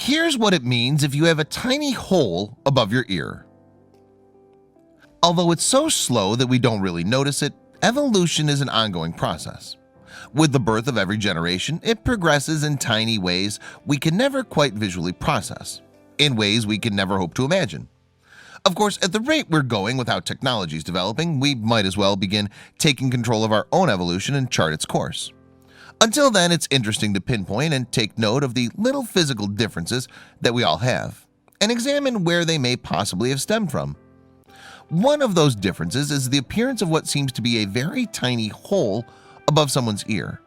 Here's what it means if you have a tiny hole above your ear. Although it's so slow that we don't really notice it, evolution is an ongoing process. With the birth of every generation, it progresses in tiny ways we can never quite visually process, in ways we can never hope to imagine. Of course, at the rate we're going with how technology is developing, we might as well begin taking control of our own evolution and chart its course. Until then, it's interesting to pinpoint and take note of the little physical differences that we all have, and examine where they may possibly have stemmed from. One of those differences is the appearance of what seems to be a very tiny hole above someone's ear,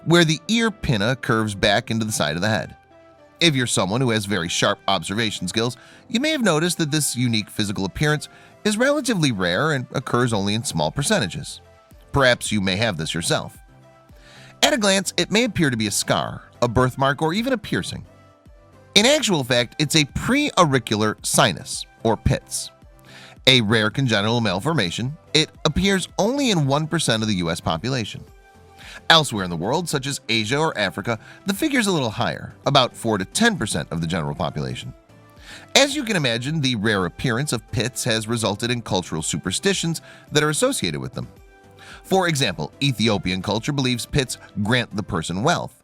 where the ear pinna curves back into the side of the head. If you're someone who has very sharp observation skills, you may have noticed that this unique physical appearance is relatively rare and occurs only in small percentages. Perhaps you may have this yourself. At a glance, it may appear to be a scar, a birthmark, or even a piercing. In actual fact, it's a preauricular sinus, or pits. A rare congenital malformation, it appears only in 1% of the US population. Elsewhere in the world, such as Asia or Africa, the figure's a little higher, about 4 to 10% of the general population. As you can imagine, the rare appearance of pits has resulted in cultural superstitions that are associated with them. For example, Ethiopian culture believes pits grant the person wealth.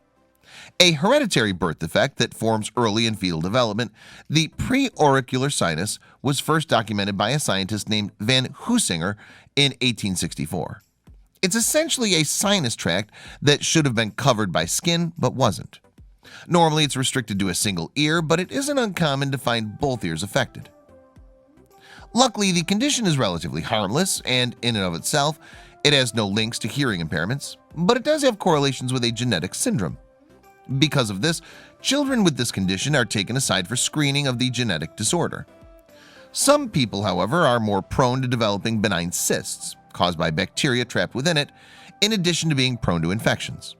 A hereditary birth defect that forms early in fetal development, the preauricular sinus was first documented by a scientist named Van Heusinger in 1864. It's essentially a sinus tract that should have been covered by skin but wasn't. Normally it's restricted to a single ear, but it isn't uncommon to find both ears affected. Luckily, the condition is relatively harmless, and in and of itself, it has no links to hearing impairments, but it does have correlations with a genetic syndrome. Because of this, children with this condition are taken aside for screening of the genetic disorder. Some people, however, are more prone to developing benign cysts caused by bacteria trapped within it, in addition to being prone to infections.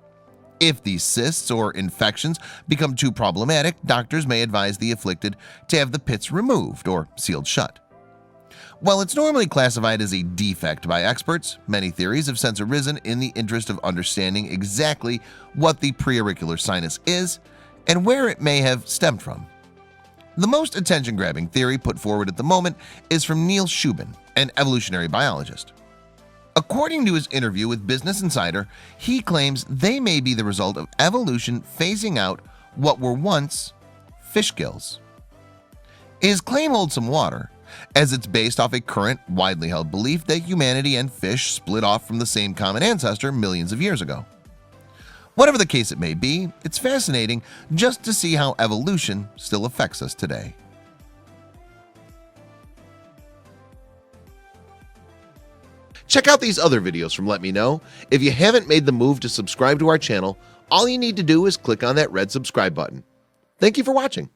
If these cysts or infections become too problematic, doctors may advise the afflicted to have the pits removed or sealed shut. While it's normally classified as a defect by experts, many theories have since arisen in the interest of understanding exactly what the preauricular sinus is and where it may have stemmed from. The most attention-grabbing theory put forward at the moment is from Neil Shubin, an evolutionary biologist. According to his interview with Business Insider, he claims they may be the result of evolution phasing out what were once fish gills. His claim holds some water, as it's based off a current, widely held belief that humanity and fish split off from the same common ancestor millions of years ago. Whatever the case it may be, it's fascinating just to see how evolution still affects us today. Check out these other videos from Let Me Know. If you haven't made the move to subscribe to our channel, all you need to do is click on that red subscribe button. Thank you for watching.